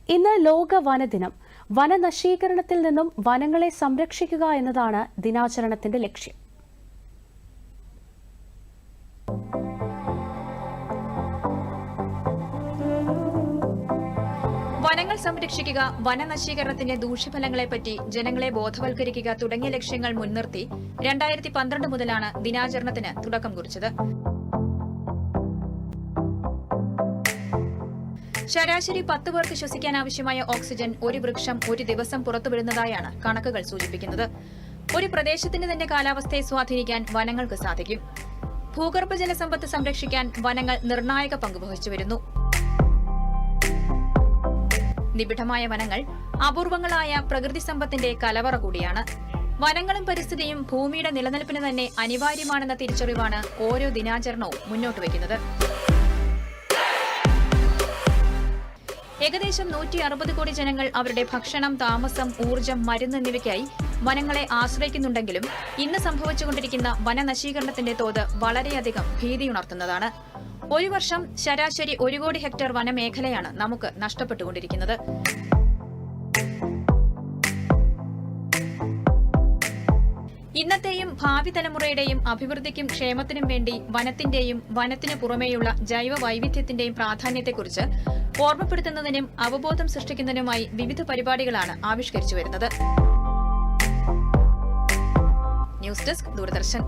ഇന്ന് ലോക വനദിനം. വനനശീകരണത്തിൽ നിന്നും വനങ്ങളെ സംരക്ഷിക്കുക എന്നതാണ് ദിനാചരണത്തിന്റെ ലക്ഷ്യം. വനങ്ങൾ സംരക്ഷിക്കുക, വനനശീകരണത്തിന്റെ ദൂഷ്യഫലങ്ങളെപ്പറ്റി ജനങ്ങളെ ബോധവൽക്കരിക്കുക തുടങ്ങിയ ലക്ഷ്യങ്ങൾ മുൻനിർത്തി 2012 മുതലാണ് ദിനാചരണത്തിന് തുടക്കം കുറിച്ചത്. ശരാശരി 10 പേർക്ക് ശ്വസിക്കാൻ ആവശ്യമായ ഓക്സിജൻ ഒരു വൃക്ഷം ഒരു ദിവസം പുറത്തുവിടുന്നതായാണ് കണക്കുകൾ സൂചിപ്പിക്കുന്നത്. ഒരു പ്രദേശത്തിന്റെ തന്നെ കാലാവസ്ഥയെ സ്വാധീനിക്കാൻ വനങ്ങൾക്ക് സാധിക്കും. ഭൂഗർഭജല സമ്പത്ത് സംരക്ഷിക്കാൻ വനങ്ങൾ നിർണായക പങ്ക് വഹിച്ചുവരുന്നു. നിബിഡമായ വനങ്ങൾ അപൂർവങ്ങളായ പ്രകൃതി സമ്പത്തിന്റെ കലവറ കൂടിയാണ്. വനങ്ങളും പരിസ്ഥിതിയും ഭൂമിയുടെ നിലനിൽപ്പിന് തന്നെ അനിവാര്യമാണെന്ന തിരിച്ചറിവാണ് ഓരോ ദിനാചരണവും മുന്നോട്ട് വയ്ക്കുന്നത്. ഏകദേശം 160 കോടി ജനങ്ങൾ അവരുടെ ഭക്ഷണം, താമസം, ഊർജ്ജം, മരുന്ന് എന്നിവയ്ക്കായി വനങ്ങളെ ആശ്രയിക്കുന്നുണ്ടെങ്കിലും ഇന്ന് സംഭവിച്ചുകൊണ്ടിരിക്കുന്ന വനനശീകരണത്തിന്റെ തോത് വളരെയധികം ഭീതിയുണർത്തുന്നതാണ്. ഒരു വർഷം ശരാശരി 1 കോടി ഹെക്ടർ വനമേഖലയാണ് നമുക്ക് നഷ്ടപ്പെട്ടുകൊണ്ടിരിക്കുന്നത്. ഇന്നത്തെയും ഭാവി തലമുറയുടെയും അഭിവൃദ്ധിക്കും ക്ഷേമത്തിനും വേണ്ടി വനത്തിന്റെയും വനത്തിനു പുറമേയുള്ള ജൈവ വൈവിധ്യത്തിന്റെയും പ്രാധാന്യത്തെക്കുറിച്ച് ഓർമ്മപ്പെടുത്തുന്നതിനും അവബോധം സൃഷ്ടിക്കുന്നതിനുമായി വിവിധ പരിപാടികളാണ് ആവിഷ്കരിച്ചു വരുന്നത്. News desk, Doordarshan.